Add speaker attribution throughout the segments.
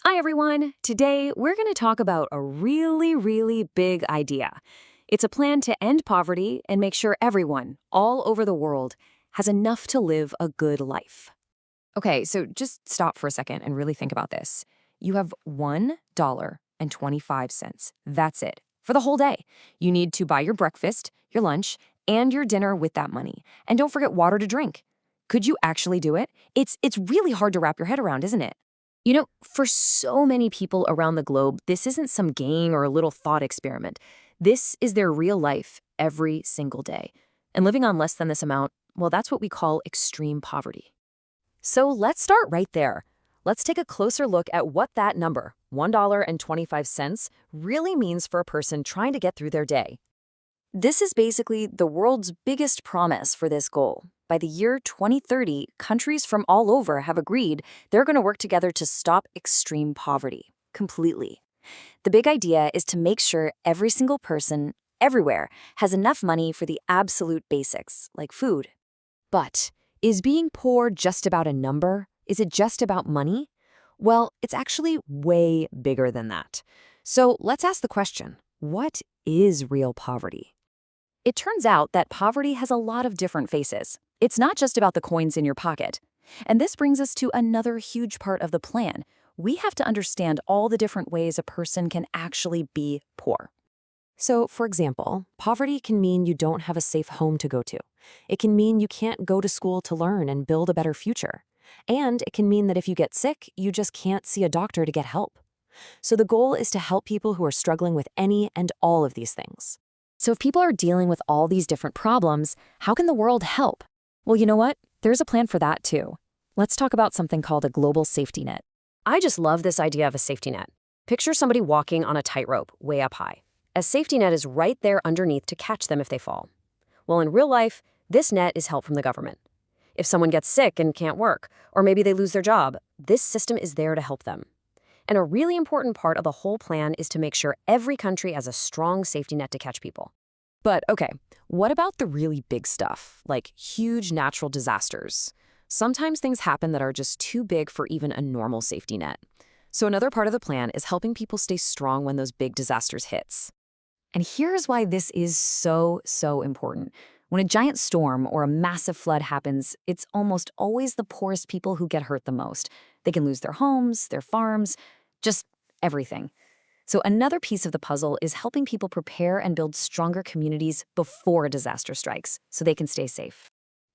Speaker 1: Hi, everyone. Today, we're going to talk about a really big idea. It's a plan to end poverty and make sure everyone, all over the world, has enough to live a good life. Okay, so just stop for a second and really think about this. You have $1.25. That's it. For the whole day. You need to buy your breakfast, your lunch, and your dinner with that money. And don't forget water to drink. Could you actually do it? It's really hard to wrap your head around, isn't it? You know, for so many people around the globe, this isn't some game or a little thought experiment. This is their real life every single day. And living on less than this amount, well, that's what we call extreme poverty. So let's start right there. Let's take a closer look at what that number, $1.25, really means for a person trying to get through their day. This is basically the world's biggest promise for this goal. By the year 2030, countries from all over have agreed they're going to work together to stop extreme poverty completely. The big idea is to make sure every single person, everywhere, has enough money for the absolute basics, like food. But is being poor just about a number? Is it just about money? Well, it's actually way bigger than that. So let's ask the question, what is real poverty? It turns out that poverty has a lot of different faces. It's not just about the coins in your pocket. And this brings us to another huge part of the plan. We have to understand all the different ways a person can actually be poor. So, for example, poverty can mean you don't have a safe home to go to. It can mean you can't go to school to learn and build a better future. And it can mean that if you get sick, you just can't see a doctor to get help. So the goal is to help people who are struggling with any and all of these things. So if people are dealing with all these different problems, how can the world help? Well, you know what? There's a plan for that too. Let's talk about something called a global safety net. I just love this idea of a safety net. Picture somebody walking on a tightrope way up high. A safety net is right there underneath to catch them if they fall. Well, in real life, this net is help from the government. If someone gets sick and can't work, or maybe they lose their job, this system is there to help them. And a really important part of the whole plan is to make sure every country has a strong safety net to catch people. But okay, what about the really big stuff, like huge natural disasters? Sometimes things happen that are just too big for even a normal safety net. So another part of the plan is helping people stay strong when those big disasters hits. And here's why this is so important. When a giant storm or a massive flood happens, it's almost always the poorest people who get hurt the most. They can lose their homes, their farms, just everything. So another piece of the puzzle is helping people prepare and build stronger communities before a disaster strikes, so they can stay safe.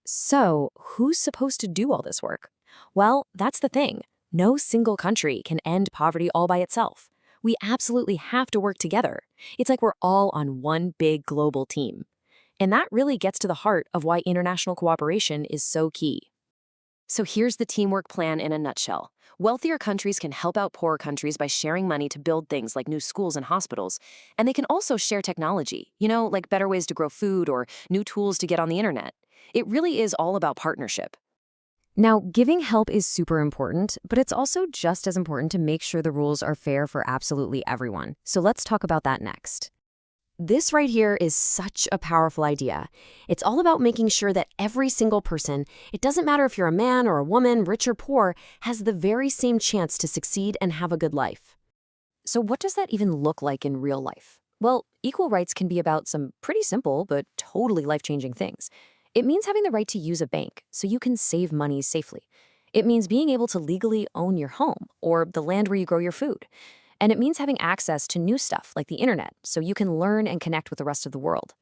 Speaker 1: So who's supposed to do all this work? Well, that's the thing. No single country can end poverty all by itself. We absolutely have to work together. It's like we're all on one big global team. And that really gets to the heart of why international cooperation is so key. So here's the teamwork plan in a nutshell. Wealthier countries can help out poorer countries by sharing money to build things like new schools and hospitals. And they can also share technology, like better ways to grow food or new tools to get on the internet. It really is all about partnership. Now, giving help is super important, but it's also just as important to make sure the rules are fair for absolutely everyone. So let's talk about that next. This right here is such a powerful idea. It's all about making sure that every single person, it doesn't matter if you're a man or a woman, rich or poor, has the very same chance to succeed and have a good life. So what does that even look like in real life? Well, equal rights can be about some pretty simple but totally life-changing things. It means having the right to use a bank so you can save money safely. It means being able to legally own your home or the land where you grow your food. And it means having access to new stuff like the internet so you can learn and connect with the rest of the world.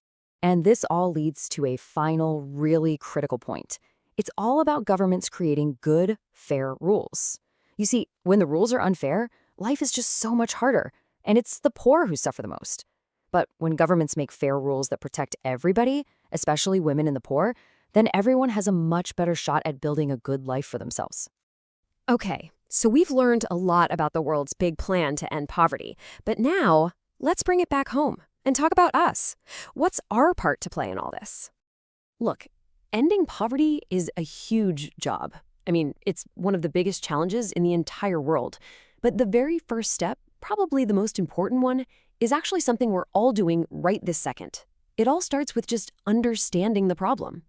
Speaker 1: And this all leads to a final, really critical point. It's all about governments creating good, fair rules. You see, when the rules are unfair, life is just so much harder, and it's the poor who suffer the most. But when governments make fair rules that protect everybody, especially women and the poor, then everyone has a much better shot at building a good life for themselves. Okay. So we've learned a lot about the world's big plan to end poverty, but now let's bring it back home and talk about us. What's our part to play in all this? Look, ending poverty is a huge job. I mean, it's one of the biggest challenges in the entire world. But the very first step, probably the most important one, is actually something we're all doing right this second. It all starts with just understanding the problem.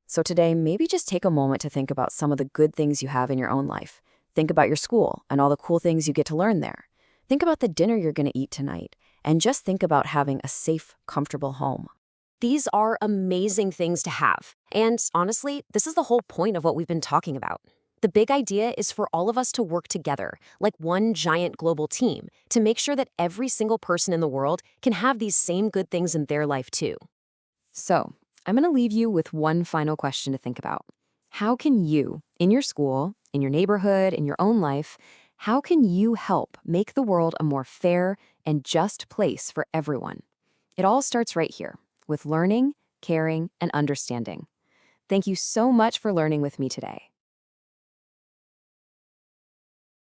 Speaker 1: So today, maybe just take a moment to think about some of the good things you have in your own life.
Speaker 2: Think about your school and all the cool things you get to learn there. Think about the dinner you're going to eat tonight, and just think about having a safe, comfortable home.
Speaker 1: These are amazing things to have. And honestly, this is the whole point of what we've been talking about. The big idea is for all of us to work together, like one giant global team, to make sure that every single person in the world can have these same good things in their life too. So, I'm going to leave you with one final question to think about. How can you, in your school, in your neighborhood, in your own life, how can you help make the world a more fair and just place for everyone? It all starts right here, with learning, caring, and understanding. Thank you so much for learning with me today.